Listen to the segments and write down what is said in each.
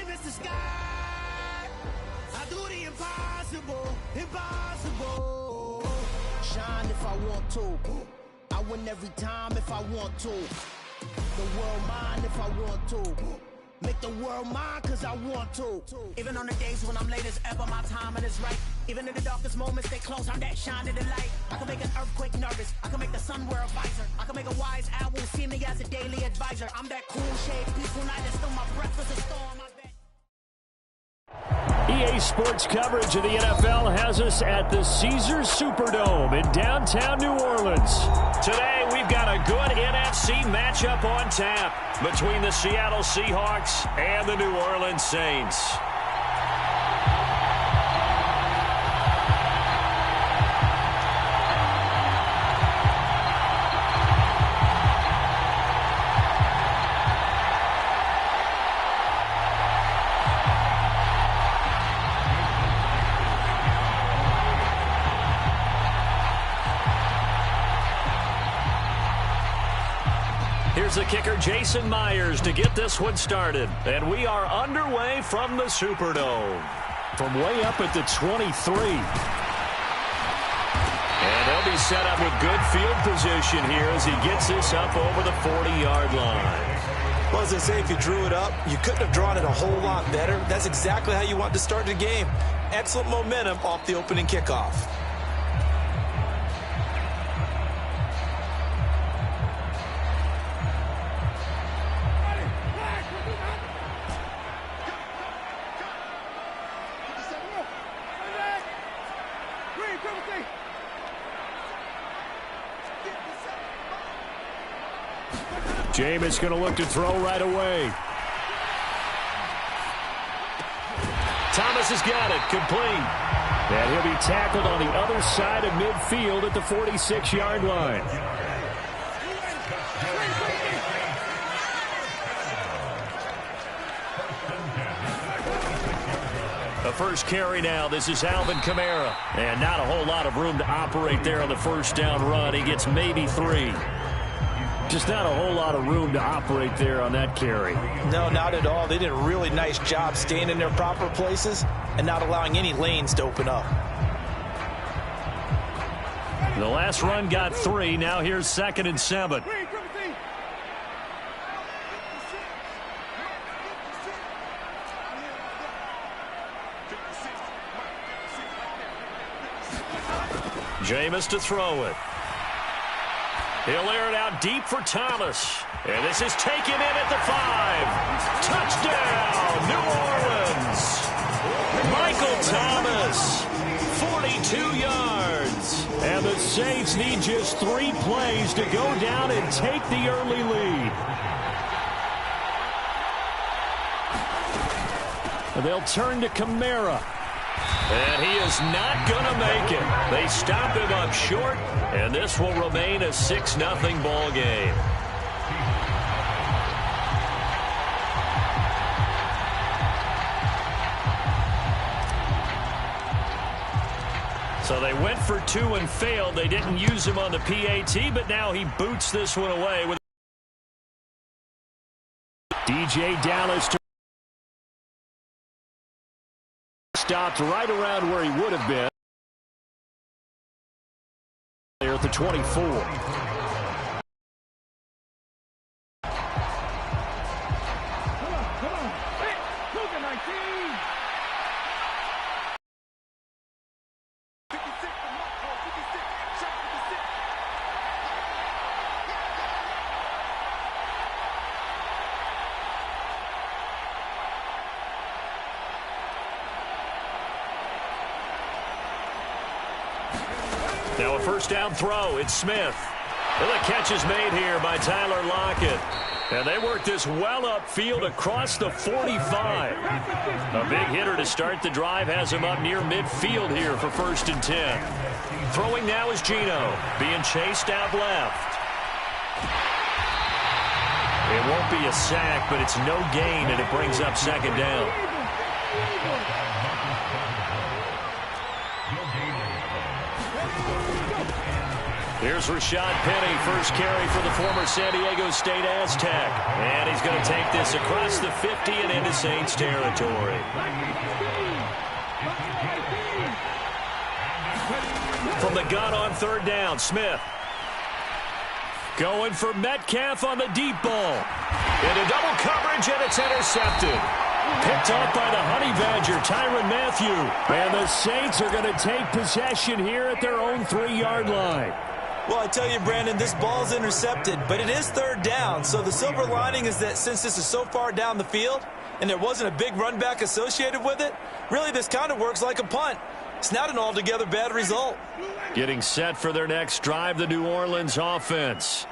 limits the sky. I do the impossible, impossible. Shine if I want to. I win every time if I want to. The world mine if I want to. Make the world mine cause I want to. Even on the days when I'm late as ever, my timing is right. Even in the darkest moments, stay close, I'm that shining the light. I can make an earthquake nervous, I can make the sun wear a visor. I can make a wise owl see me as a daily advisor. I'm that cool shade, peaceful night, and still my breath is a storm. EA Sports coverage of the NFL has us at the Caesars Superdome in downtown New Orleans. Today, we've got a good NFC matchup on tap between the Seattle Seahawks and the New Orleans Saints. Here's the kicker, Jason Myers, to get this one started. And we are underway from the Superdome. From way up at the 23. And they'll be set up with good field position here as he gets this up over the 40-yard line. Well, as I say, if you drew it up, you couldn't have drawn it a whole lot better. That's exactly how you want to start the game. Excellent momentum off the opening kickoff. Jameis going to look to throw right away. Thomas has got it, complete. And he'll be tackled on the other side of midfield at the 46-yard line. The first carry now, this is Alvin Kamara. And not a whole lot of room to operate there on the first down run. He gets maybe 3. Just not a whole lot of room to operate there on that carry. No, not at all. They did a really nice job staying in their proper places and not allowing any lanes to open up. The last run got 3. Now here's 2nd and 7. Jameis to throw it. He'll air it out deep for Thomas. And this is taken in at the 5. Touchdown, New Orleans. Michael Thomas, 42 yards. And the Saints need just 3 plays to go down and take the early lead. And they'll turn to Kamara. And he is not going to make it. They stop him up short, and this will remain a 6-0 ball game. So they went for 2 and failed. They didn't use him on the PAT, but now he boots this one away with DJ Dallas. Stopped right around where he would have been. There at the 24. Now a first down throw. It's Smith. Well, the catch is made here by Tyler Lockett. And they work this well upfield across the 45. A big hitter to start the drive has him up near midfield here for 1st and 10. Throwing now is Geno, being chased out left. It won't be a sack, but it's no gain, and it brings up 2nd down. Here's Rashad Penny, first carry for the former San Diego State Aztec. And he's going to take this across the 50 and into Saints territory. From the gun on third down, Smith. Going for Metcalf on the deep ball. Into double coverage, and it's intercepted. Picked off by the Honey Badger, Tyrann Mathieu. And the Saints are going to take possession here at their own 3-yard line. Well, I tell you, Brandon, this ball's intercepted, but it is third down. So the silver lining is that since this is so far down the field and there wasn't a big run back associated with it, really this kind of works like a punt. It's not an altogether bad result. Getting set for their next drive, the New Orleans offense.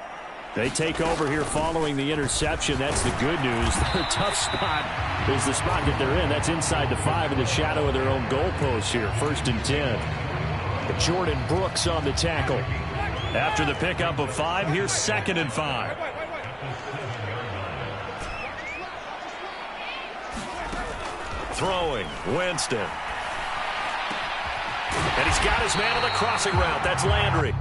They take over here following the interception. That's the good news. Their tough spot is the spot that they're in. That's inside the 5 in the shadow of their own goalpost here. 1st and 10. Jordan Brooks on the tackle. After the pickup of 5, here's 2nd and 5. Throwing, Winston. And he's got his man on the crossing route. That's Landry.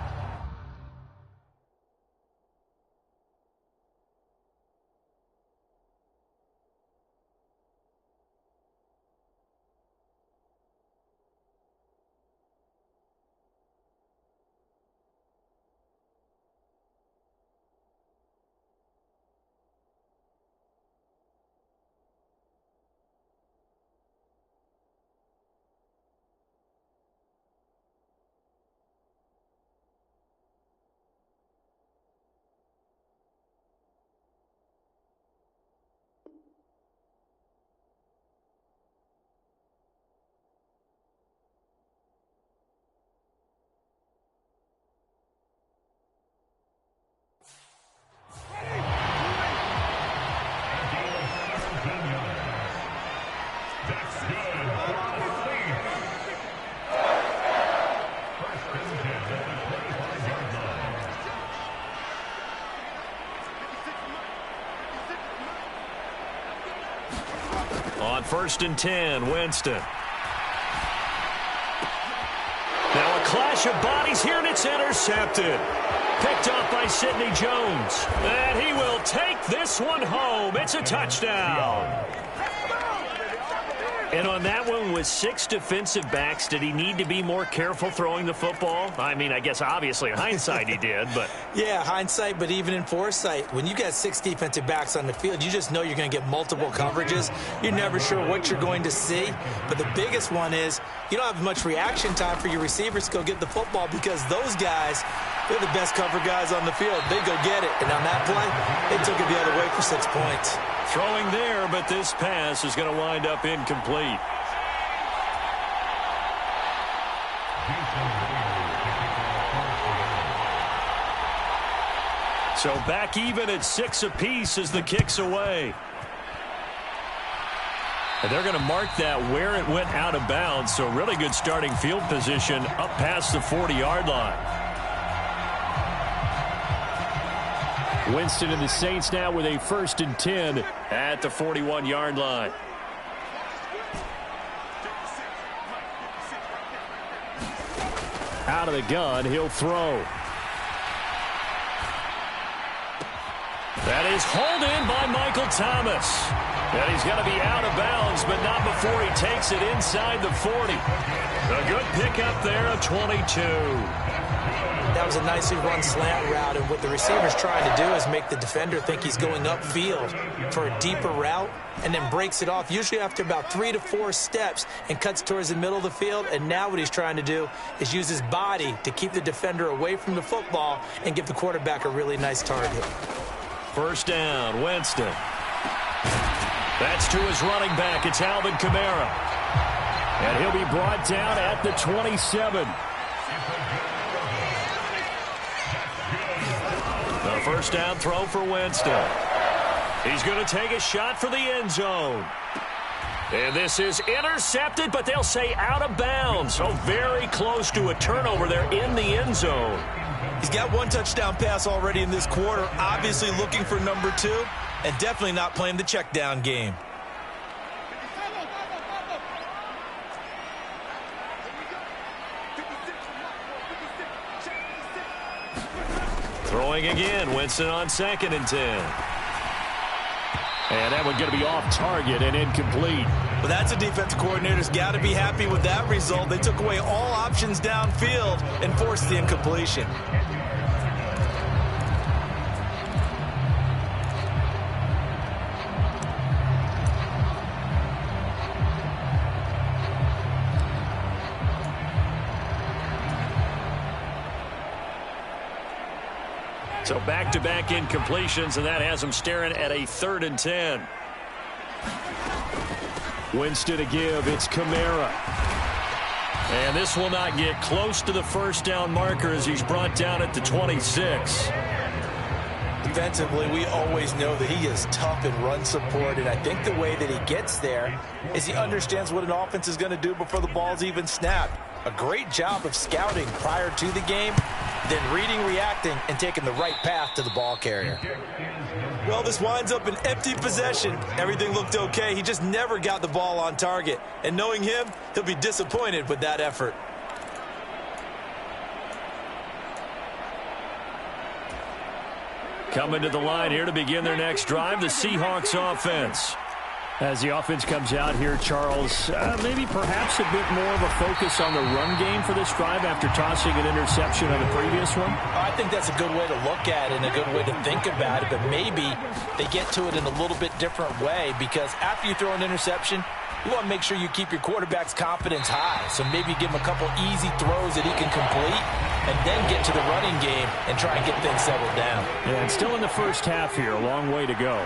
On 1st and 10, Winston. Now a clash of bodies here, and it's intercepted. Picked off by Sidney Jones. And he will take this one home. It's a touchdown. And on that one, with 6 defensive backs, did he need to be more careful throwing the football? I mean, I guess obviously in hindsight he did, but... Yeah, hindsight, but even in foresight, when you got 6 defensive backs on the field, you just know you're going to get multiple coverages. You're never sure what you're going to see. But the biggest one is you don't have much reaction time for your receivers to go get the football because those guys, they're the best cover guys on the field. They go get it. And on that play, they took it the other way for 6 points. Throwing there, but this pass is going to wind up incomplete. So back even at 6 apiece as the kick's away. And they're going to mark that where it went out of bounds. So really good starting field position up past the 40-yard line. Winston and the Saints now with a 1st and 10 at the 41-yard line. Out of the gun, he'll throw. That is hauled in by Michael Thomas. And he's going to be out of bounds, but not before he takes it inside the 40. A good pickup there, a 22. That was a nicely run slant route, and what the receiver's trying to do is make the defender think he's going upfield for a deeper route and then breaks it off, usually after about 3 to 4 steps, and cuts towards the middle of the field. And now what he's trying to do is use his body to keep the defender away from the football and give the quarterback a really nice target. 1st down, Winston. That's to his running back. It's Alvin Kamara. And he'll be brought down at the 27. The 1st down throw for Winston. He's going to take a shot for the end zone. And this is intercepted, but they'll say out of bounds. So very close to a turnover there in the end zone. He's got 1 touchdown pass already in this quarter, obviously looking for number 2, and definitely not playing the check down game. Throwing again. Winston on 2nd and 10. And that one going to be off target and incomplete. Well, that's a defensive coordinator's got to be happy with that result. They took away all options downfield and forced the incompletion. So back-to-back incompletions, and that has them staring at a 3rd and 10. Winston to give. It's Kamara. And this will not get close to the first down marker as he's brought down at the 26. Defensively, we always know that he is tough in run support, and I think the way that he gets there is he understands what an offense is going to do before the ball's even snapped. A great job of scouting prior to the game, then reading, reacting, and taking the right path to the ball carrier. Well, this winds up an empty possession. Everything looked okay. He just never got the ball on target. And knowing him, he'll be disappointed with that effort. Coming to the line here to begin their next drive, the Seahawks offense. As the offense comes out here, Charles, maybe perhaps a bit more of a focus on the run game for this drive after tossing an interception on the previous one? I think that's a good way to look at it and a good way to think about it, but maybe they get to it in a little bit different way because after you throw an interception, you want to make sure you keep your quarterback's confidence high. So maybe give him a couple easy throws that he can complete and then get to the running game and try and get things settled down. Yeah, and still in the first half here, a long way to go.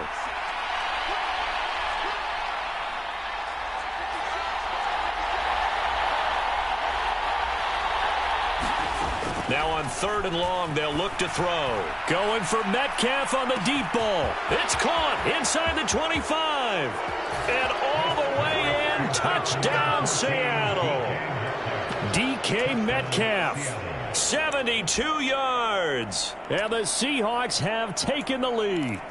Now on 3rd and long, they'll look to throw. Going for Metcalf on the deep ball. It's caught inside the 25. And all the way in, touchdown Seattle. DK Metcalf, 72 yards. And the Seahawks have taken the lead.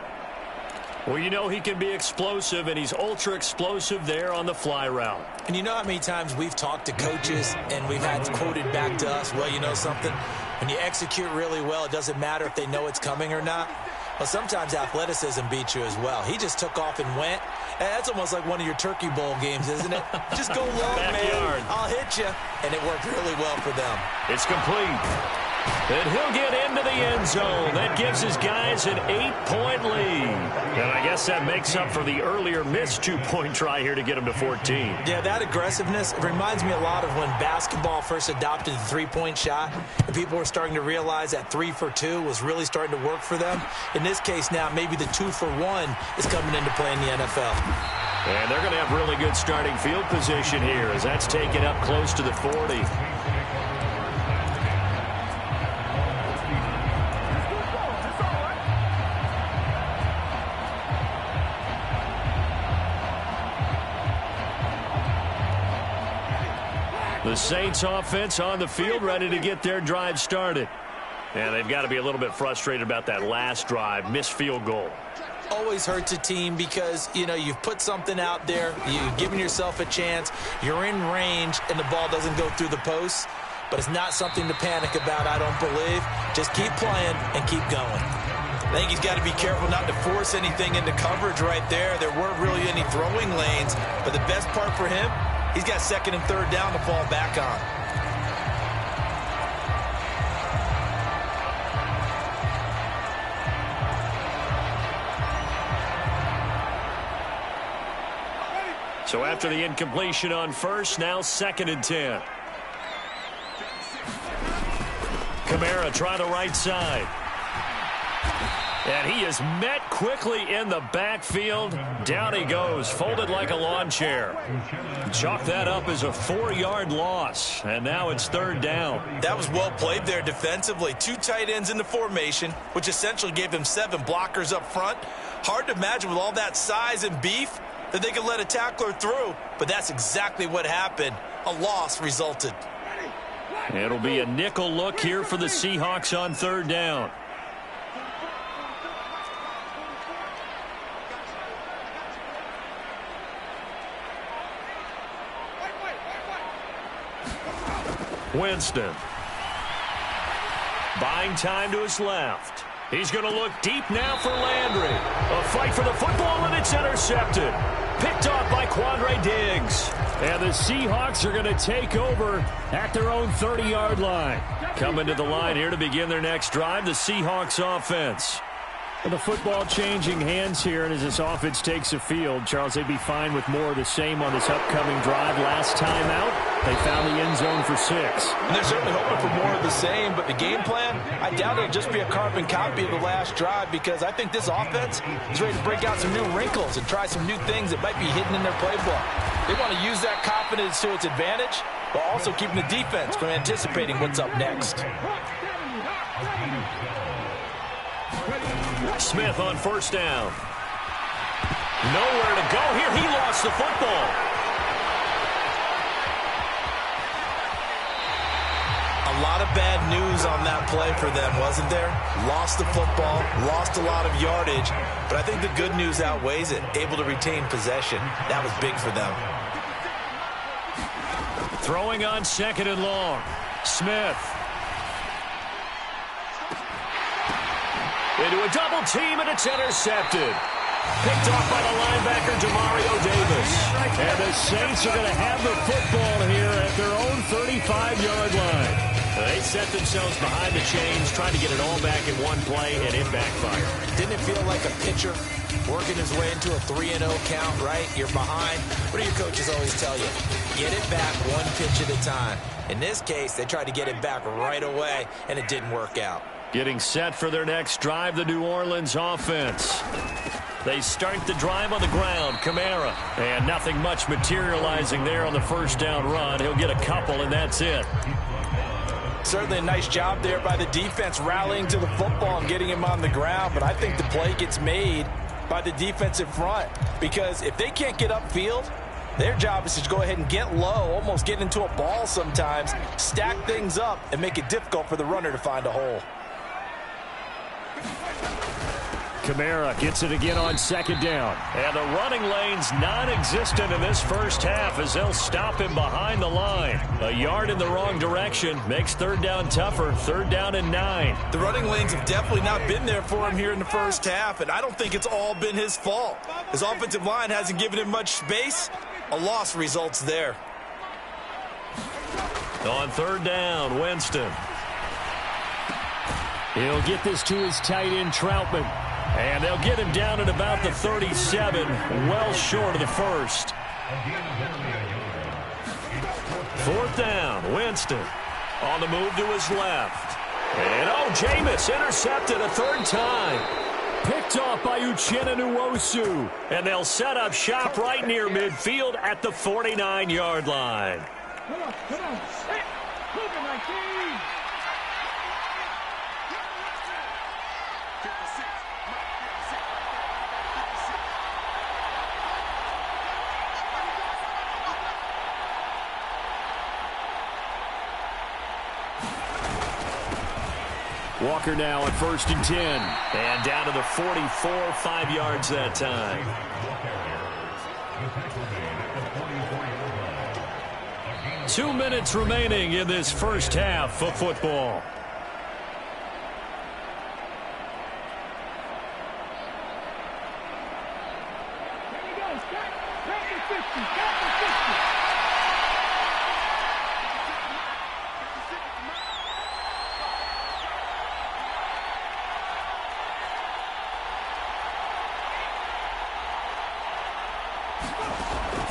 Well, you know he can be explosive, and he's ultra-explosive there on the fly route. And you know how many times we've talked to coaches and we've had quoted back to us, well, you know something? When you execute really well, it doesn't matter if they know it's coming or not. Well, sometimes athleticism beats you as well. He just took off and went. And that's almost like one of your Turkey Bowl games, isn't it? Just go long, man. I'll hit you. And it worked really well for them. It's complete. And he'll get into the end zone. That gives his guys an 8-point lead. And I guess that makes up for the earlier missed 2-point try here to get him to 14. Yeah, that aggressiveness, it reminds me a lot of when basketball first adopted the three-point shot. And people were starting to realize that 3 for 2 was really starting to work for them. In this case now, maybe the 2 for 1 is coming into play in the NFL. And they're going to have really good starting field position here as that's taken up close to the 40. The Saints offense on the field ready to get their drive started. And they've got to be a little bit frustrated about that last drive, missed field goal. Always hurts a team because, you know, you've put something out there, you've given yourself a chance, you're in range, and the ball doesn't go through the posts. But it's not something to panic about, I don't believe. Just keep playing and keep going. I think he's got to be careful not to force anything into coverage right there. There weren't really any throwing lanes, but the best part for him, he's got 2nd and 3rd down to fall back on. So after the incompletion on first, now 2nd and 10. Kamara try the right side. And he is met quickly in the backfield. Down he goes, folded like a lawn chair. Chalk that up as a 4-yard loss. And now it's 3rd down. That was well played there defensively. 2 tight ends in the formation, which essentially gave them 7 blockers up front. Hard to imagine with all that size and beef that they could let a tackler through. But that's exactly what happened. A loss resulted. It'll be a nickel look here for the Seahawks on 3rd down. Winston. Buying time to his left. He's going to look deep now for Landry. A fight for the football, and it's intercepted. Picked off by Quandre Diggs. And the Seahawks are going to take over at their own 30-yard line. Coming to the line here to begin their next drive, the Seahawks offense. The football changing hands here, and as this offense takes the field, Charles, they'd be fine with more of the same on this upcoming drive. Last time out, they found the end zone for 6. And they're certainly hoping for more of the same, but the game plan, I doubt it'll just be a carbon copy of the last drive, because I think this offense is ready to break out some new wrinkles and try some new things that might be hidden in their playbook. They want to use that confidence to its advantage, but also keeping the defense from anticipating what's up next. Smith on first down. Nowhere to go here. He lost the football. A lot of bad news on that play for them, wasn't there? Lost the football, lost a lot of yardage, but I think the good news outweighs it. Able to retain possession. That was big for them. Throwing on second and long. Smith. Into a double team, and it's intercepted. Picked off by the linebacker, Demario Davis. And the Saints are going to have the football here at their own 35-yard line. They set themselves behind the chains, trying to get it all back in one play, and it backfired. Didn't it feel like a pitcher working his way into a 3-0 count, right? You're behind. What do your coaches always tell you? Get it back one pitch at a time. In this case, they tried to get it back right away, and it didn't work out. Getting set for their next drive, the New Orleans offense. They start the drive on the ground. Kamara. And nothing much materializing there on the first down run. He'll get a couple, and that's it. Certainly a nice job there by the defense rallying to the football and getting him on the ground. But I think the play gets made by the defensive front. Because if they can't get upfield, their job is to go ahead and get low, almost get into a ball sometimes, stack things up, and make it difficult for the runner to find a hole. Kamara gets it again on second down. And the running lane's non-existent in this first half as they'll stop him behind the line. A yard in the wrong direction makes third down tougher. Third down and 9. The running lanes have definitely not been there for him here in the first half, and I don't think it's all been his fault. His offensive line hasn't given him much space. A loss results there. On third down, Winston. He'll get this to his tight end, Troutman. And they'll get him down at about the 37, well short of the first. Fourth down, Winston. On the move to his left. And Jameis intercepted a third time. Picked off by Uchenna Nwosu. And they'll set up shop right near midfield at the 49-yard line. Come on. Hey, move it, 19. Walker now at 1st and 10. And down to the 44, 5 yards that time. Two minutes remaining in this first half of football.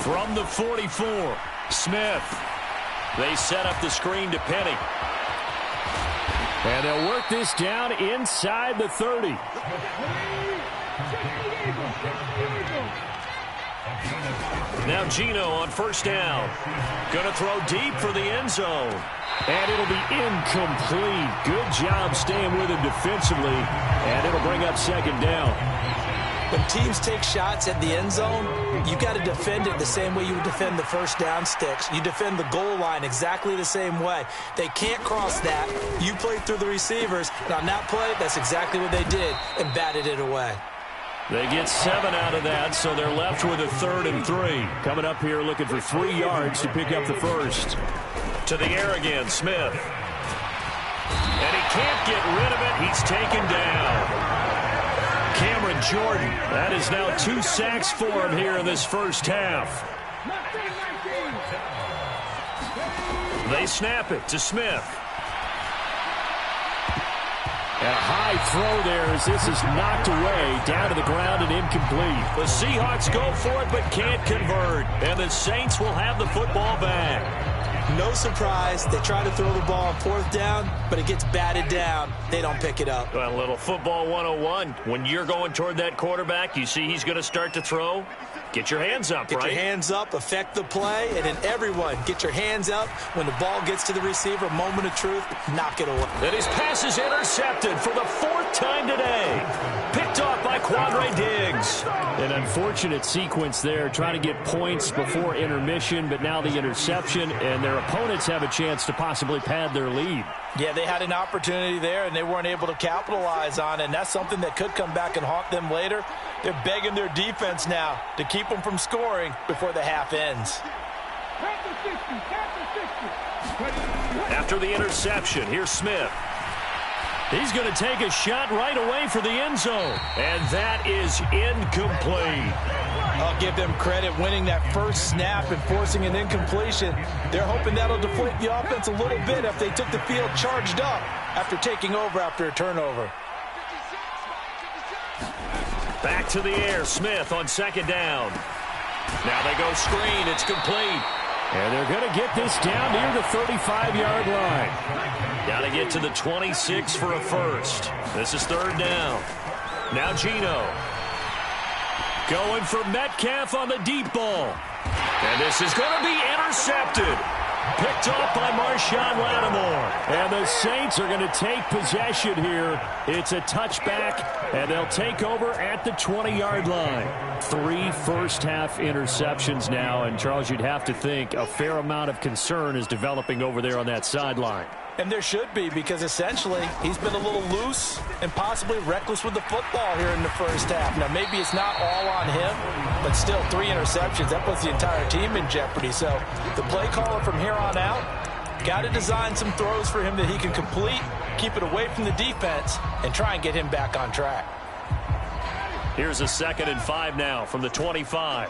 From the 44, Smith. They set up the screen to Penny. And they'll work this down inside the 30. Now Gino on first down. Going to throw deep for the end zone. And it'll be incomplete. Good job staying with him defensively. And it'll bring up second down. When teams take shots at the end zone, you've got to defend it the same way you would defend the first down sticks. You defend the goal line exactly the same way. They can't cross that. You play through the receivers. And on that play, that's exactly what they did and batted it away. They get 7 out of that, so they're left with a 3rd and 3. Coming up here looking for 3 yards to pick up the first. To the air again, Smith. And he can't get rid of it. He's taken down. Cameron Jordan, that is now 2 sacks for him here in this first half. They snap it to Smith. And a high throw there as this is knocked away, down to the ground and incomplete. The Seahawks go for it but can't convert. And the Saints will have the football back. No surprise. They try to throw the ball on 4th down, but it gets batted down. They don't pick it up. Well, a little football 101. When you're going toward that quarterback, you see he's going to start to throw. Get your hands up, right? Get your hands up, affect the play, and then everyone get your hands up. When the ball gets to the receiver, moment of truth, knock it away. And his pass is intercepted for the 4th time today. Picked off by Quandre Diggs. An unfortunate sequence there, trying to get points before intermission, but now the interception, and their opponents have a chance to possibly pad their lead. Yeah, they had an opportunity there, and they weren't able to capitalize on it, and that's something that could come back and haunt them later. They're begging their defense now to keep them from scoring before the half ends. After the interception, here's Smith. He's going to take a shot right away for the end zone. And that is incomplete. I'll give them credit winning that first snap and forcing an incompletion. They're hoping that'll deflate the offense a little bit if they took the field charged up after taking over after a turnover. Back to the air, Smith on 2nd down. Now they go screen, it's complete. And they're going to get this down near the 35-yard line. Got to get to the 26 for a first. This is 3rd down. Now Geno. Going for Metcalf on the deep ball. And this is going to be intercepted. Picked off by Marshawn Lattimore. And the Saints are going to take possession here. It's a touchback, and they'll take over at the 20-yard line. 3 first-half interceptions now, and Charles, you'd have to think a fair amount of concern is developing over there on that sideline. And there should be, because essentially he's been a little loose and possibly reckless with the football here in the first half. Now, maybe it's not all on him, but still 3 interceptions. That puts the entire team in jeopardy. So the play caller from here on out got to design some throws for him that he can complete, keep it away from the defense, and try and get him back on track. Here's a 2nd and 5 now from the 25.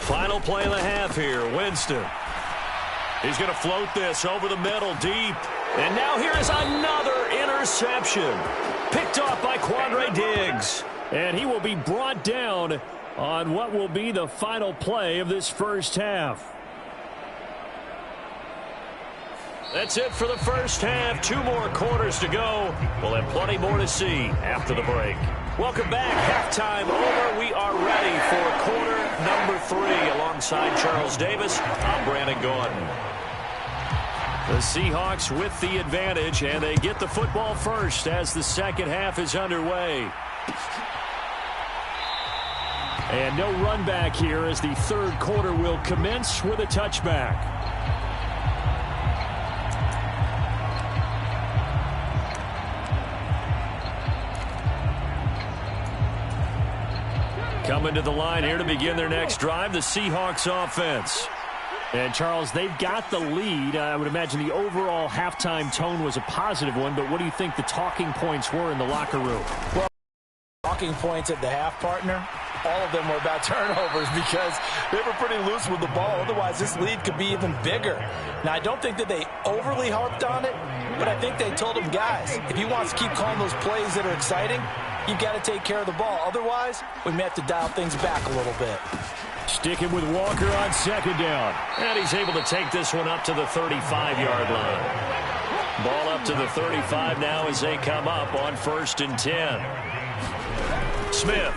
Final play of the half here. Winston. He's going to float this over the middle deep. And now here is another interception. Picked off by Quandre Diggs. And he will be brought down on what will be the final play of this first half. That's it for the first half. 2 more quarters to go. We'll have plenty more to see after the break. Welcome back. Halftime over. We are ready for quarter number 3. Alongside Charles Davis, I'm Brandon Gordon. The Seahawks with the advantage, and they get the football first as the second half is underway. And no run back here as the 3rd quarter will commence with a touchback. Coming to the line here to begin their next drive, the Seahawks offense. And, Charles, they've got the lead. I would imagine the overall halftime tone was a positive one, but what do you think the talking points were in the locker room? Well, talking points at the half, partner, all of them were about turnovers because they were pretty loose with the ball. Otherwise, this lead could be even bigger. Now, I don't think that they overly harped on it, but I think they told them, guys, if he wants to keep calling those plays that are exciting, you've got to take care of the ball. Otherwise, we may have to dial things back a little bit. Sticking with Walker on 2nd down. And he's able to take this one up to the 35-yard line. Ball up to the 35 now as they come up on 1st and 10. Smith.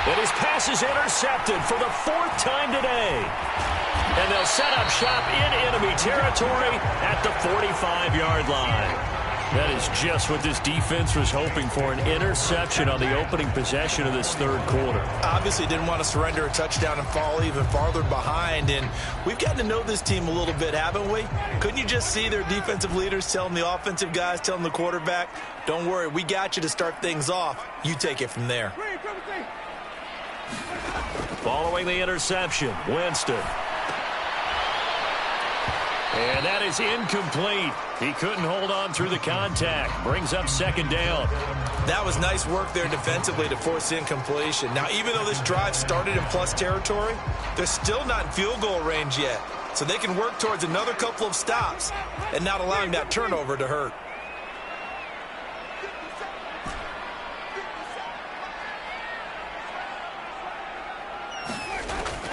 And his pass is intercepted for the 4th time today. And they'll set up shop in enemy territory at the 45-yard line. That is just what this defense was hoping for, an interception on the opening possession of this third quarter. Obviously didn't want to surrender a touchdown and fall even farther behind, and we've gotten to know this team a little bit, haven't we? Couldn't you just see their defensive leaders telling the offensive guys, telling the quarterback, don't worry, we got you to start things off. You take it from there. Following the interception, Winston. And that is incomplete. He couldn't hold on through the contact. Brings up second down. That was nice work there defensively to force incompletion. Now, even though this drive started in plus territory, they're still not in field goal range yet. So they can work towards another couple of stops and not allowing that turnover to hurt.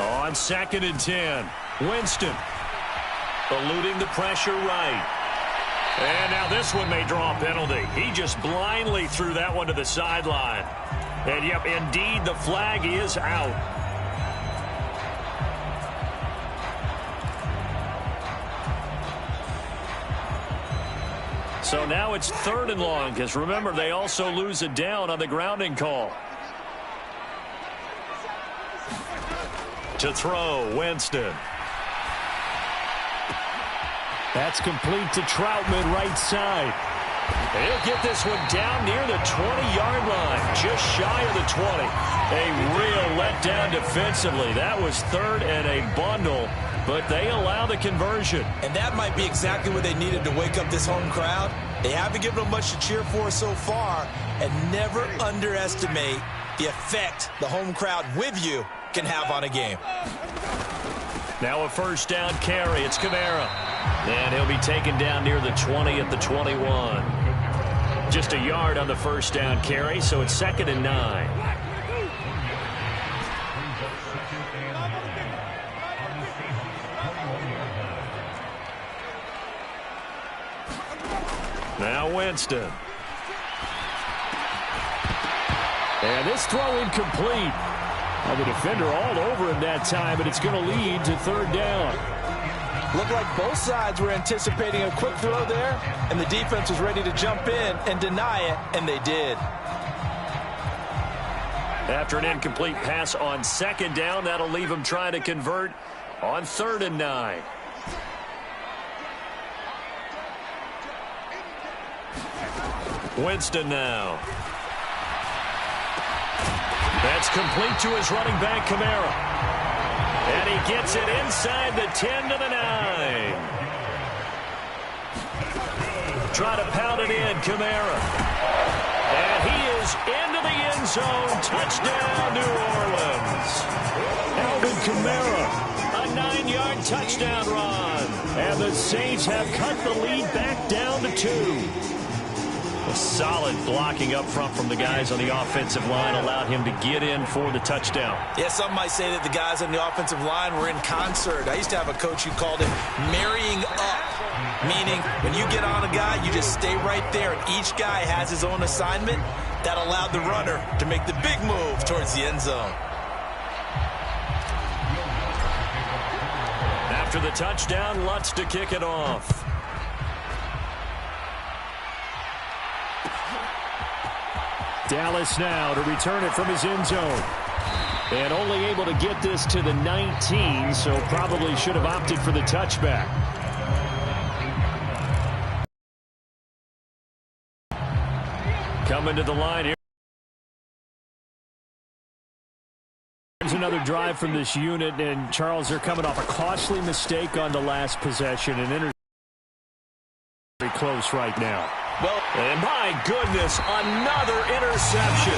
On 2nd and 10, Winston eluding the pressure right. And now this one may draw a penalty. He just blindly threw that one to the sideline. And, yep, indeed, the flag is out. So now it's 3rd and long, because remember, they also lose a down on the grounding call. To throw, Winston. That's complete to Troutman, right side. He'll get this one down near the 20-yard line, just shy of the 20. A real letdown defensively. That was 3rd and a bundle, but they allow the conversion. And that might be exactly what they needed to wake up this home crowd. They haven't given them much to cheer for so far, and never underestimate the effect the home crowd with you can have on a game. Now a first down carry. It's Kamara. And he'll be taken down near the 20 at the 21. Just a yard on the first down carry, so it's 2nd and 9. Now Winston. And this throw incomplete. The defender all over him that time, and it's going to lead to 3rd down. Looked like both sides were anticipating a quick throw there, and the defense was ready to jump in and deny it, and they did. After an incomplete pass on 2nd down, that'll leave them trying to convert on 3rd and 9. Winston now. That's complete to his running back, Kamara. And he gets it inside the 10 to the 9. Try to pound it in, Kamara. And he is into the end zone. Touchdown, New Orleans. Alvin Kamara. A 9-yard touchdown run. And the Saints have cut the lead back down to 2. A solid blocking up front from the guys on the offensive line allowed him to get in for the touchdown. Yeah, some might say that the guys on the offensive line were in concert. I used to have a coach who called it marrying up, meaning when you get on a guy, you just stay right there, and each guy has his own assignment. That allowed the runner to make the big move towards the end zone. After the touchdown, Lutz to kick it off. Dallas now to return it from his end zone. And only able to get this to the 19, so probably should have opted for the touchback. Coming to the line here. There's another drive from this unit, and Charles, they're coming off a costly mistake on the last possession, and very close right now. Well, and my goodness, another interception.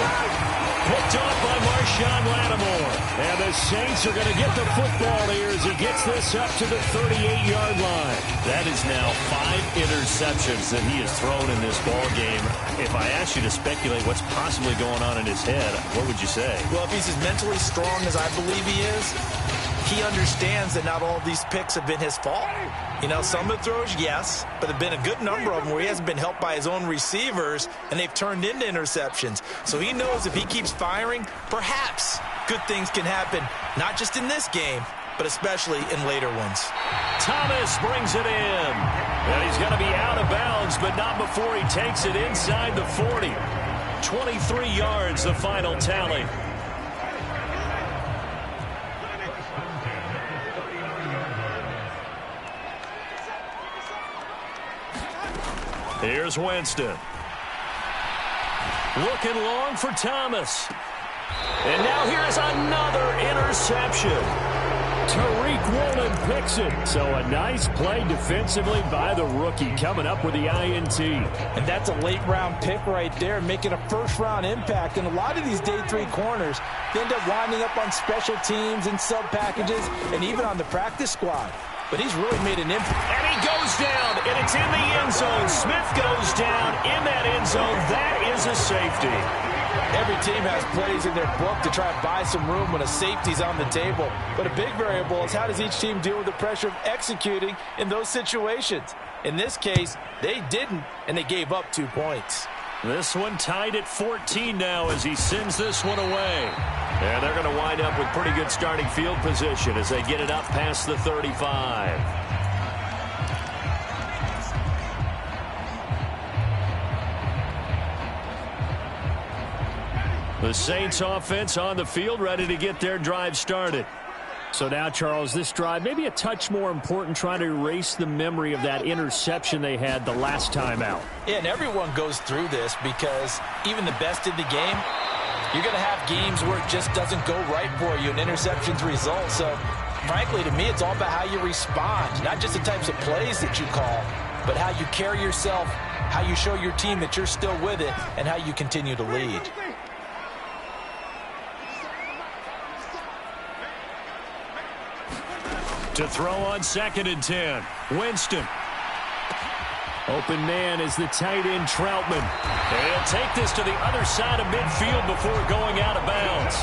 Picked off by Marshawn Lattimore. And the Saints are going to get the football here as he gets this up to the 38-yard line. That is now 5 interceptions that he has thrown in this ball game. If I asked you to speculate what's possibly going on in his head, what would you say? Well, if he's as mentally strong as I believe he is, he understands that not all of these picks have been his fault. You know, some of the throws, yes, but there have been a good number of them where he hasn't been helped by his own receivers, and they've turned into interceptions. So he knows if he keeps firing, perhaps good things can happen, not just in this game, but especially in later ones. Thomas brings it in. And he's going to be out of bounds, but not before he takes it inside the 40. 23 yards, the final tally. Here's Winston. Looking long for Thomas. And now here's another interception. Tariq Woolen picks it. So a nice play defensively by the rookie, coming up with the INT. And that's a late-round pick right there, making a first-round impact. And a lot of these day 3 corners, they end up winding up on special teams and sub-packages and even on the practice squad. But he's really made an impact. And he goes down, and it's in the end zone. Smith goes down in that end zone. That is a safety. Every team has plays in their book to try and buy some room when a safety's on the table. But a big variable is how does each team deal with the pressure of executing in those situations. In this case, they didn't, and they gave up 2 points. This one tied at 14 now as he sends this one away. And they're going to wind up with pretty good starting field position as they get it up past the 35. The Saints offense on the field, ready to get their drive started. So now, Charles, this drive maybe a touch more important, trying to erase the memory of that interception they had the last time out. Yeah, and everyone goes through this because even the best in the game, you're going to have games where it just doesn't go right for you, and interceptions result. So, frankly, to me, it's all about how you respond, not just the types of plays that you call, but how you carry yourself, how you show your team that you're still with it, and how you continue to lead. To throw on 2nd and 10. Winston. Open man is the tight end, Troutman. And he'll take this to the other side of midfield before going out of bounds.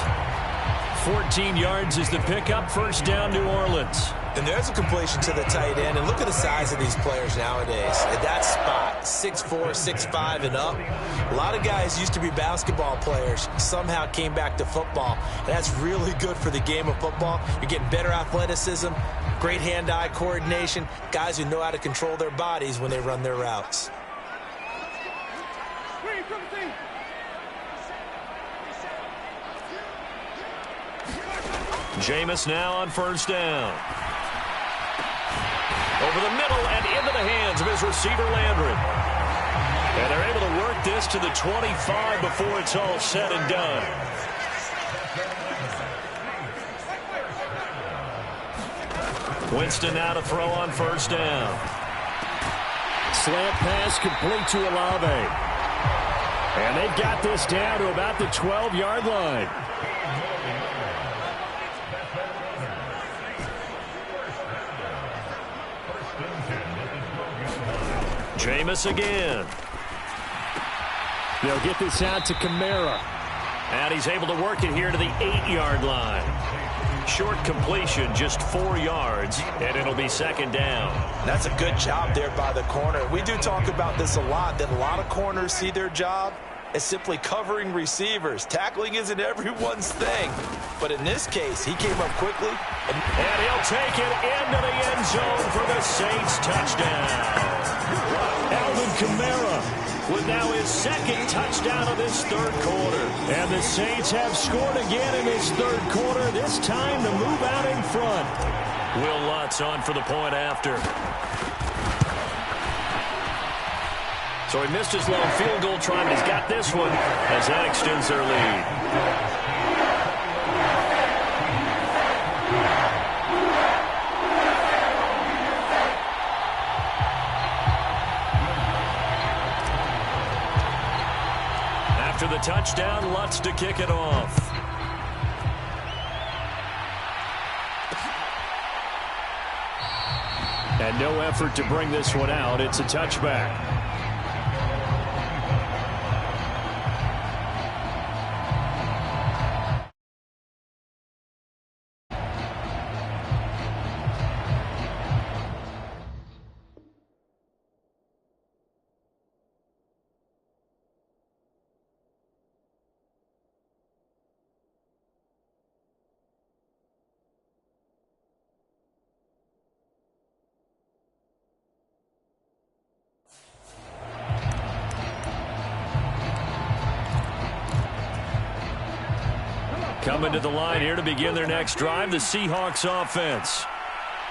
14 yards is the pickup. First down, New Orleans. And there's a completion to the tight end. And look at the size of these players nowadays. At that spot, 6'4", 6'5", and up. A lot of guys used to be basketball players, somehow came back to football. And that's really good for the game of football. You're getting better athleticism, great hand-eye coordination, guys who know how to control their bodies when they run their routes. Jameis now on first down. Over the middle and into the hands of his receiver, Landry. And they're able to work this to the 25 before it's all said and done. Winston now to throw on first down. Slant pass complete to Olave. And they've got this down to about the 12-yard line. Jameis again. They'll get this out to Kamara. And he's able to work it here to the 8-yard line. Short completion, just 4 yards, and it'll be second down. That's a good job there by the corner. We do talk about this a lot, that a lot of corners see their job as simply covering receivers. Tackling isn't everyone's thing. But in this case, he came up quickly. And he'll take it into the end zone for the Saints touchdown. Alvin Kamara with now his second touchdown of this third quarter. And the Saints have scored again in this third quarter, this time to move out in front. Will Lutz on for the point after. So he missed his long field goal try, but he's got this one as that extends their lead. After the touchdown, Lutz to kick it off. And no effort to bring this one out. It's a touchback. Coming to the line here to begin their next drive, the Seahawks offense.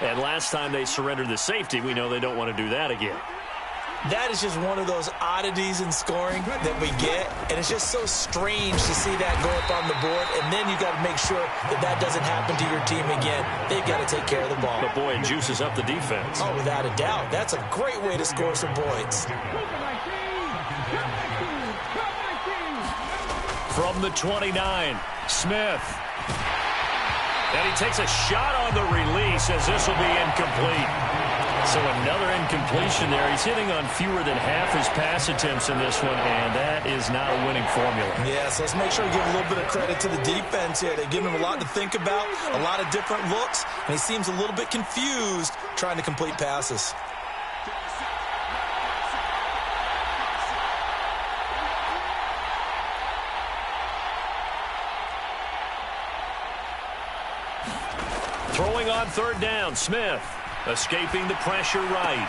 And last time they surrendered the safety, we know they don't want to do that again. That is just one of those oddities in scoring that we get, and it's just so strange to see that go up on the board, and then you got to make sure that that doesn't happen to your team again. They've got to take care of the ball. But boy, it juices up the defense. Oh, without a doubt. That's a great way to score some points. From the 29, Smith. And he takes a shot on the release as this will be incomplete. So another incompletion there. He's hitting on fewer than half his pass attempts in this one, and that is not a winning formula. Yeah, so let's make sure we give a little bit of credit to the defense here. They give him a lot to think about, a lot of different looks, and he seems a little bit confused trying to complete passes. Throwing on third down, Smith. Escaping the pressure right.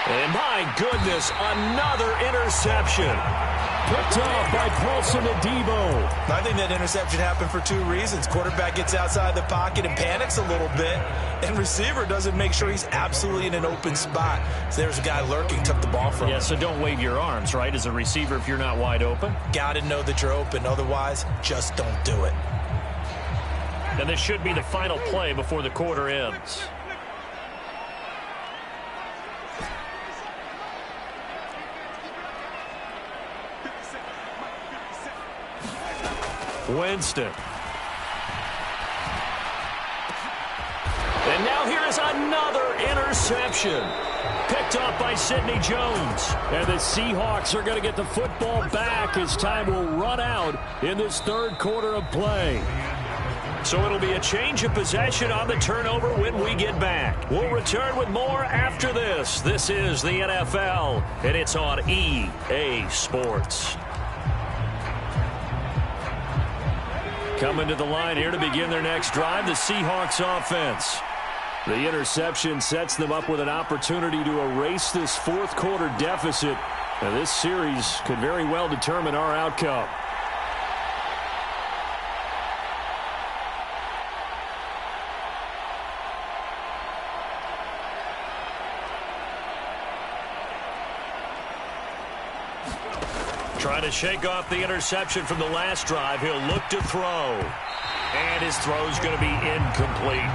And my goodness, another interception. Picked off by Paulson Adebo. I think that interception happened for two reasons. Quarterback gets outside the pocket and panics a little bit, and receiver doesn't make sure he's absolutely in an open spot. So there's a guy lurking, took the ball from him. Yeah, so don't wave your arms, right, as a receiver if you're not wide open. Got to know that you're open. Otherwise, just don't do it. And this should be the final play before the quarter ends. Winston. And now here is another interception. Picked off by Sidney Jones. And the Seahawks are going to get the football back as time will run out in this third quarter of play. So it'll be a change of possession on the turnover when we get back. We'll return with more after this. This is the NFL, and it's on EA Sports. Coming to the line here to begin their next drive, the Seahawks offense. The interception sets them up with an opportunity to erase this fourth quarter deficit. Now, this series could very well determine our outcome. Trying to shake off the interception from the last drive. He'll look to throw. And his throw's going to be incomplete.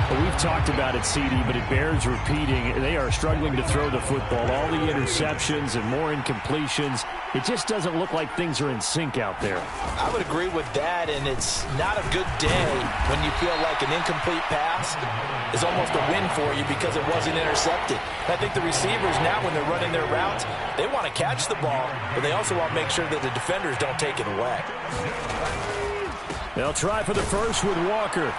Well, we've talked about it, CD, but it bears repeating. They are struggling to throw the football. All the interceptions and more incompletions. It just doesn't look like things are in sync out there. I would agree with that, and it's not a good day when you feel like an incomplete pass is almost a win for you because it wasn't intercepted. I think the receivers now, when they're running their routes, they want to catch the ball, but they also want to make sure that the defenders don't take it away. They'll try for the first with Walker.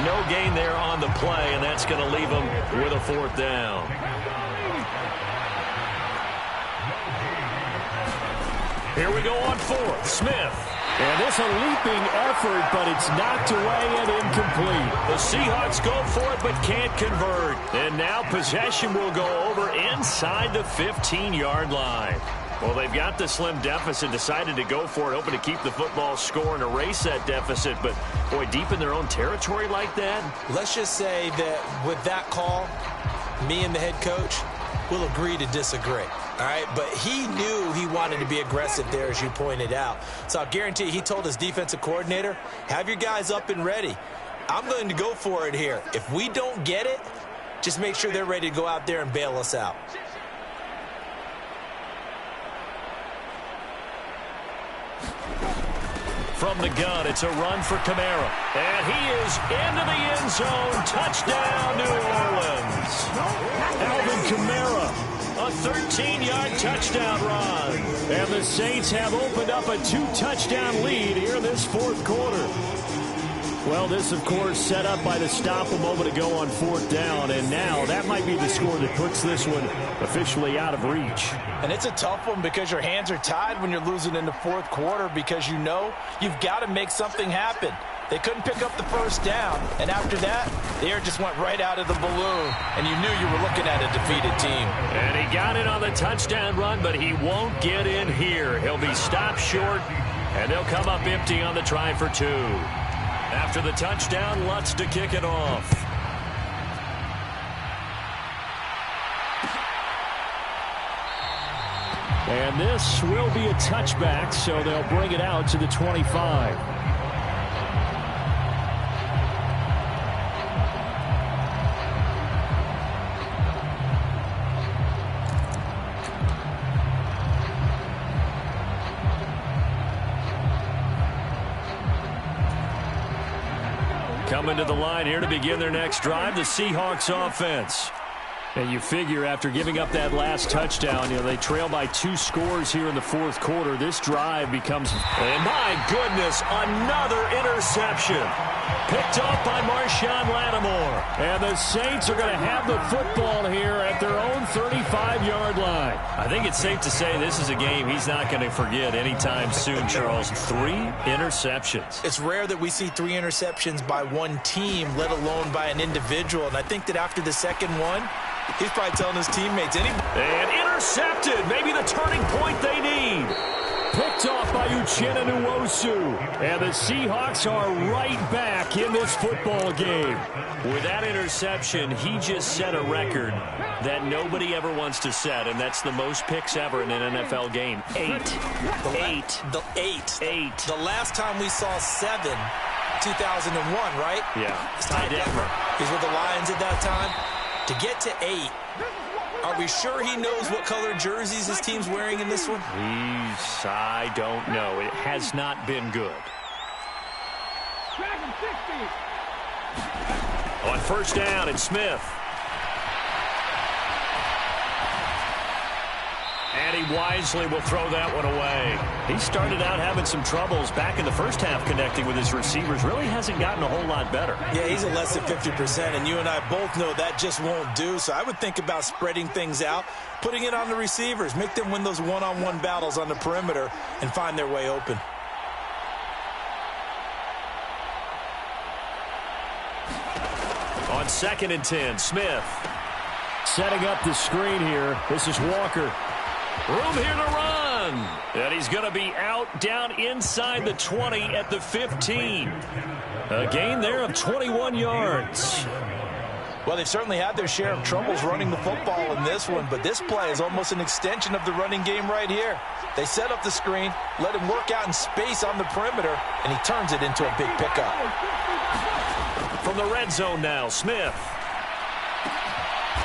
No gain there on the play, and that's going to leave them with a fourth down. Here we go on fourth. Smith. And this a leaping effort, but it's knocked away and incomplete. The Seahawks go for it, but can't convert. And now possession will go over inside the 15-yard line. Well, they've got the slim deficit, decided to go for it, hoping to keep the football score and erase that deficit. But, boy, deep in their own territory like that? Let's just say that with that call, me and the head coach will agree to disagree. All right, but he knew he wanted to be aggressive there, as you pointed out. So I'll guarantee you, he told his defensive coordinator, have your guys up and ready. I'm going to go for it here. If we don't get it, just make sure they're ready to go out there and bail us out. From the gun, it's a run for Kamara. And he is into the end zone. Touchdown, New Orleans. Alvin Kamara. A 13-yard touchdown run. And the Saints have opened up a 2-touchdown lead here in this fourth quarter. Well, this, of course, set up by the stop a moment ago on fourth down. And now that might be the score that puts this one officially out of reach. And it's a tough one because your hands are tied when you're losing in the fourth quarter because you know you've got to make something happen. They couldn't pick up the first down, and after that, the air just went right out of the balloon, and you knew you were looking at a defeated team. And he got it on the touchdown run, but he won't get in here. He'll be stopped short, and they'll come up empty on the try for 2. After the touchdown, Lutz to kick it off. And this will be a touchback, so they'll bring it out to the 25. Coming to the line here to begin their next drive, the Seahawks offense. And you figure after giving up that last touchdown, they trail by 2 scores here in the fourth quarter. This drive becomes... And my goodness, another interception. Picked off by Marshawn Lattimore. And the Saints are going to have the football here at their own 35-yard line. I think it's safe to say this is a game he's not going to forget anytime soon, Charles. 3 interceptions. It's rare that we see 3 interceptions by one team, let alone by an individual. And I think that after the second one, he's probably telling his teammates. And intercepted. Maybe the turning point they need. Picked off by Uchenna Nwosu. And the Seahawks are right back in this football game. With that interception, he just set a record that nobody ever wants to set, and that's the most picks ever in an NFL game. 8. The last time we saw 7, 2001, right? Yeah. Ty Detmer. He's with the Lions at that time. To get to 8, are we sure he knows what color jerseys his team's wearing in this one? I don't know. It has not been good. On first down, it's Smith. And he wisely will throw that one away. He started out having some troubles back in the first half connecting with his receivers. Really hasn't gotten a whole lot better. Yeah, he's at less than 50%, and you and I both know that just won't do. So I would think about spreading things out, putting it on the receivers, make them win those one-on-one battles on the perimeter and find their way open. On 2nd and 10, Smith. Setting up the screen here. This is Walker. Room here to run. And he's going to be out down inside the 20 at the 15. A gain there of 21 yards. Well, they've certainly had their share of troubles running the football in this one, but this play is almost an extension of the running game right here. They set up the screen, let him work out in space on the perimeter, and he turns it into a big pickup. From the red zone now, Smith.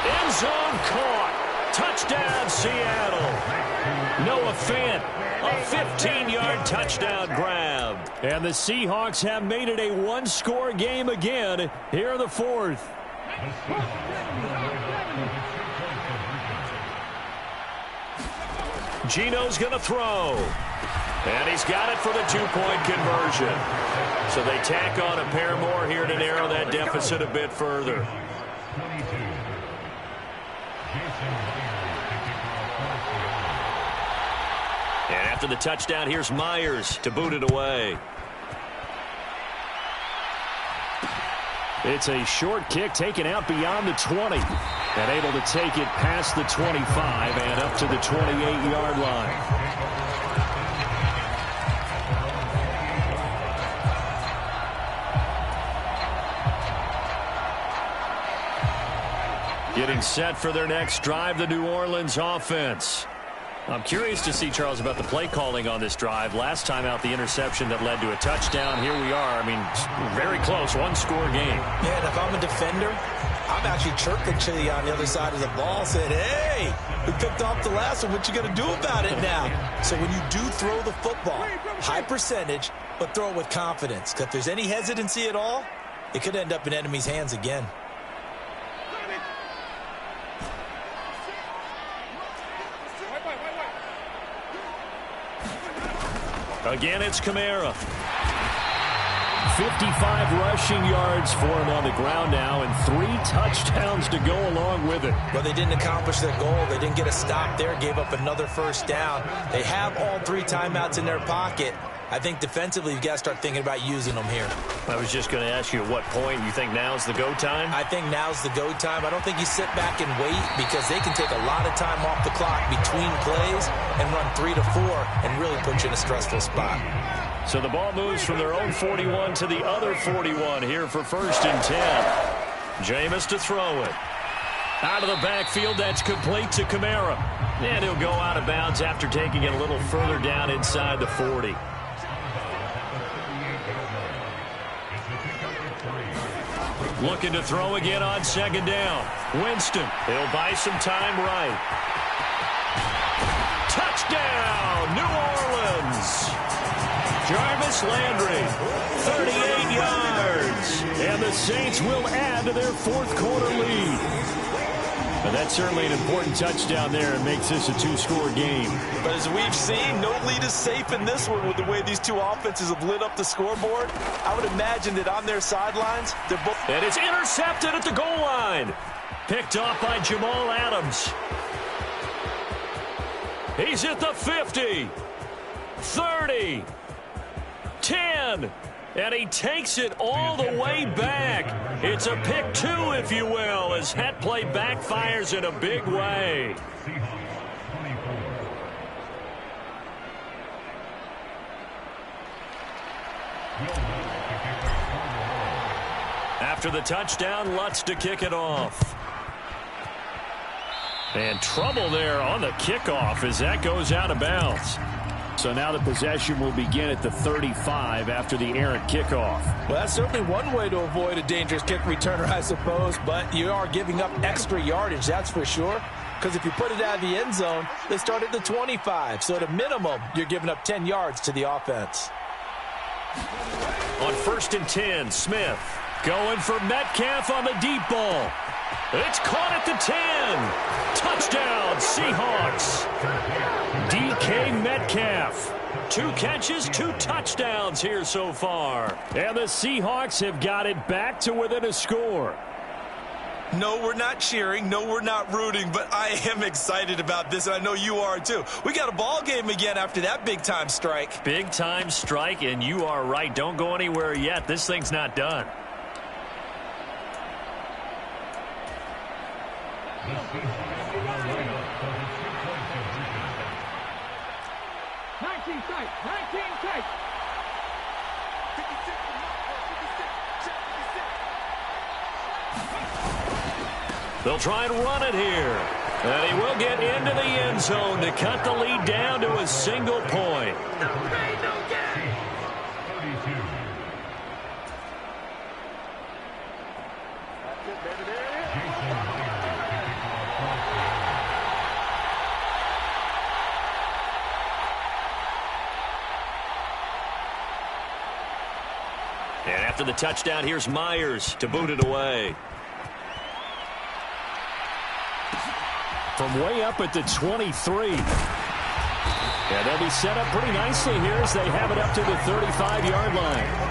End zone caught. Touchdown, Seattle. Noah Fant, a 15-yard touchdown grab. And the Seahawks have made it a one-score game again here in the fourth. Gino's going to throw. And he's got it for the 2-point conversion. So they tack on a pair more here to narrow that deficit a bit further. And after the touchdown, here's Myers to boot it away. It's a short kick taken out beyond the 20. And able to take it past the 25 and up to the 28-yard line. Getting set for their next drive, the New Orleans offense. I'm curious to see, Charles, about the play calling on this drive. Last time out, the interception that led to a touchdown. Here we are. I mean, very close, one-score game. Yeah, and if I'm a defender, I'm actually chirping to you on the other side of the ball, saying, hey, we picked off the last one. What you going to do about it now? So when you do throw the football, high percentage, but throw it with confidence. Because if there's any hesitancy at all, it could end up in enemy's hands again. Again, it's Kamara. 55 rushing yards for him on the ground now, and 3 touchdowns to go along with it. Well, they didn't accomplish their goal. They didn't get a stop there, gave up another first down. They have all 3 timeouts in their pocket. I think defensively you've got to start thinking about using them here. I was just going to ask you at what point you think now's the go time? I think now's the go time. I don't think you sit back and wait because they can take a lot of time off the clock between plays and run 3 to 4 and really put you in a stressful spot. So the ball moves from their own 41 to the other 41 here for 1st and 10. Jameis to throw it. Out of the backfield, that's complete to Kamara. And he'll go out of bounds after taking it a little further down inside the 40. Looking to throw again on 2nd down. Winston, he'll buy some time right. Touchdown, New Orleans. Jarvis Landry, 38 yards. And the Saints will add to their 4th quarter lead. But that's certainly an important touchdown there and makes this a 2-score game. But as we've seen, no lead is safe in this one with the way these two offenses have lit up the scoreboard. I would imagine that on their sidelines, they're both... And it's intercepted at the goal line. Picked off by Jamal Adams. He's at the 50. 30. 10. And he takes it all the way back. It's a pick 2, if you will, as that play backfires in a big way. After the touchdown, Lutz to kick it off. And trouble there on the kickoff as that goes out of bounds. So now the possession will begin at the 35 after the errant kickoff. Well, that's certainly one way to avoid a dangerous kick returner, I suppose, but you are giving up extra yardage, that's for sure. Because if you put it out of the end zone, they start at the 25. So at a minimum, you're giving up 10 yards to the offense. On 1st and 10, Smith going for Metcalf on the deep ball. It's caught at the 10. Touchdown, Seahawks. DK Metcalf. 2 catches, 2 touchdowns here so far. And the Seahawks have got it back to within a score. No, we're not cheering. No, we're not rooting, but I am excited about this, and I know you are too. We got a ball game again after that big-time strike. Big-time strike, and you are right. Don't go anywhere yet. This thing's not done. They'll try and run it here. And he will get into the end zone to cut the lead down to a single point. And after the touchdown, here's Myers to boot it away. From way up at the 23. And they'll be set up pretty nicely here as they have it up to the 35-yard line.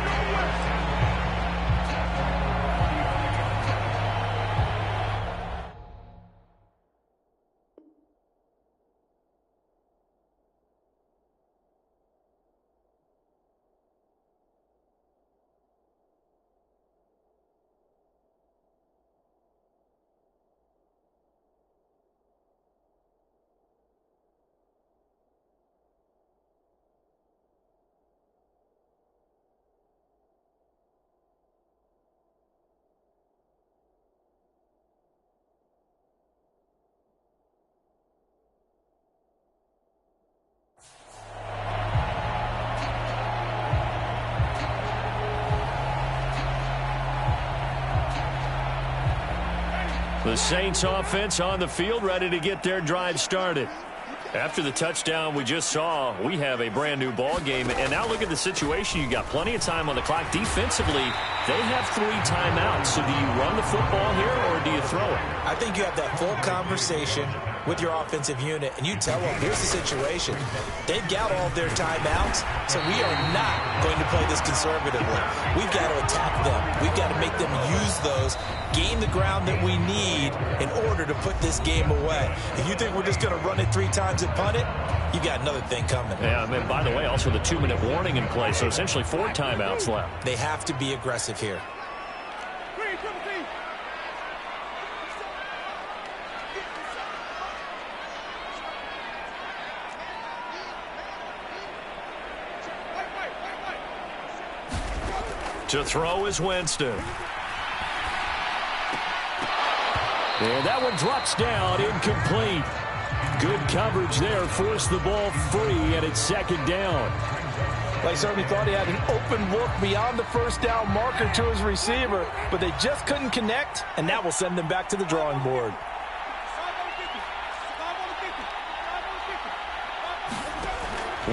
The Saints offense on the field, ready to get their drive started. After the touchdown we just saw, we have a brand new ball game. And now look at the situation. You got plenty of time on the clock. Defensively, they have 3 timeouts. So do you run the football here or do you throw it? I think you have that full conversation with your offensive unit, and you tell them, here's the situation. They've got all of their timeouts, so we are not going to play this conservatively. We've got to attack them. We've got to make them use those, gain the ground that we need in order to put this game away. If you think we're just going to run it 3 times and punt it, you've got another thing coming. Yeah, I mean, by the way, also the 2-minute warning in play, so essentially 4 timeouts left. They have to be aggressive here. To throw is Winston. And that one drops down, incomplete. Good coverage there, forced the ball free, and it's 2nd down. They certainly thought he had an open look beyond the first down marker to his receiver, but they just couldn't connect, and that will send them back to the drawing board.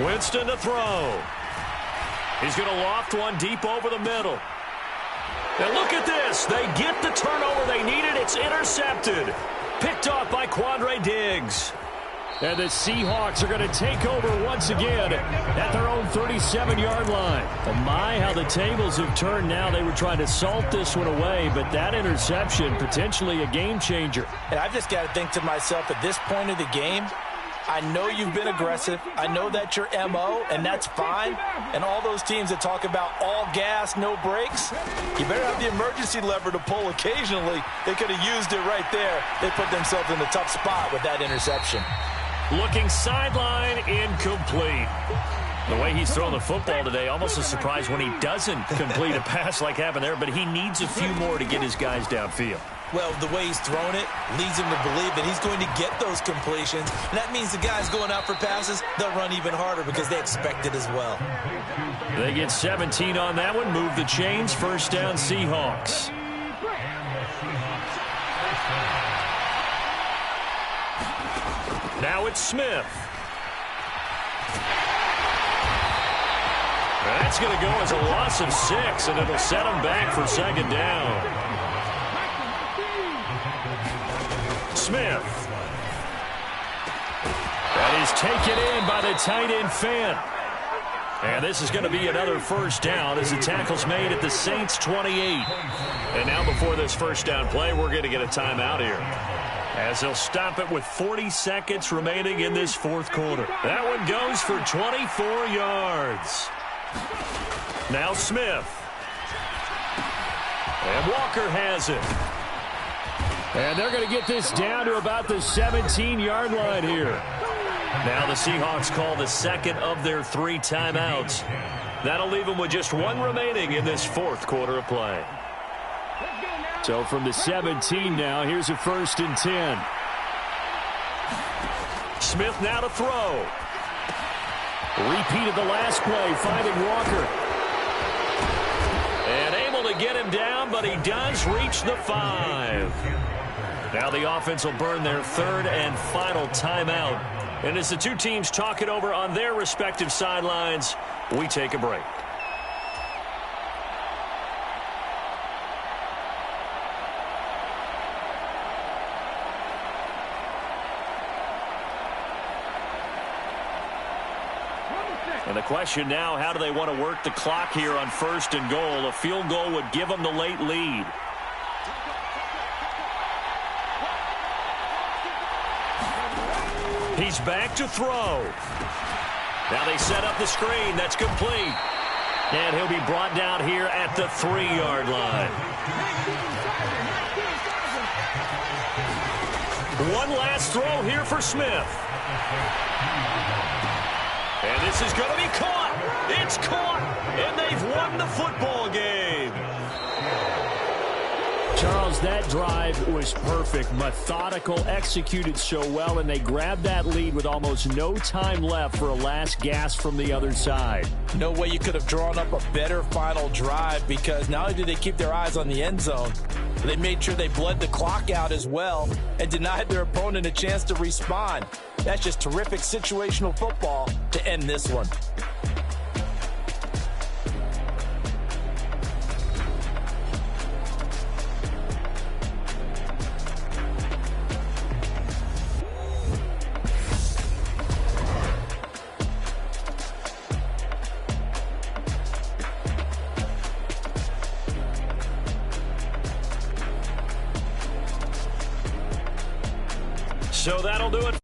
Winston to throw. He's going to loft one deep over the middle. And look at this. They get the turnover they needed. It's intercepted. Picked off by Quandre Diggs. And the Seahawks are going to take over once again at their own 37-yard line. Oh my, how the tables have turned now. They were trying to salt this one away, but that interception, potentially a game changer. And I've just got to think to myself, at this point of the game, I know you've been aggressive. I know that's your MO, and that's fine. And all those teams that talk about all gas, no brakes, you better have the emergency lever to pull occasionally. They could have used it right there. They put themselves in a tough spot with that interception. Looking sideline, incomplete. The way he's throwing the football today, almost a surprise when he doesn't complete a pass like happened there, but he needs a few more to get his guys downfield. Well, the way he's thrown it leads him to believe that he's going to get those completions. And that means the guys going out for passes, they'll run even harder because they expect it as well. They get 17 on that one, move the chains, 1st down Seahawks. Now it's Smith. That's going to go as a loss of 6, and it'll set him back for 2nd down. Smith. That is taken in by the tight end Fant. And this is going to be another 1st down as the tackle's made at the Saints 28. And now before this 1st down play, we're going to get a timeout here, as they'll stop it with 40 seconds remaining in this 4th quarter. That one goes for 24 yards. Now Smith. And Walker has it. And they're going to get this down to about the 17-yard line here. Now the Seahawks call the 2nd of their 3 timeouts. That'll leave them with just 1 remaining in this 4th quarter of play. So from the 17 now, here's a 1st and 10. Smith now to throw. Repeated the last play, finding Walker. And able to get him down, but he does reach the 5. Now the offense will burn their 3rd and final timeout. And as the two teams talk it over on their respective sidelines, we take a break. And the question now, how do they want to work the clock here on 1st and goal? A field goal would give them the late lead. He's back to throw. Now they set up the screen. That's complete. And he'll be brought down here at the 3-yard line. One last throw here for Smith. And this is going to be caught. It's caught. And they've won the football game. Charles, that drive was perfect, methodical, executed so well, and they grabbed that lead with almost no time left for a last gasp from the other side. No way you could have drawn up a better final drive, because not only did they keep their eyes on the end zone, but they made sure they bled the clock out as well and denied their opponent a chance to respond. That's just terrific situational football to end this one. So that'll do it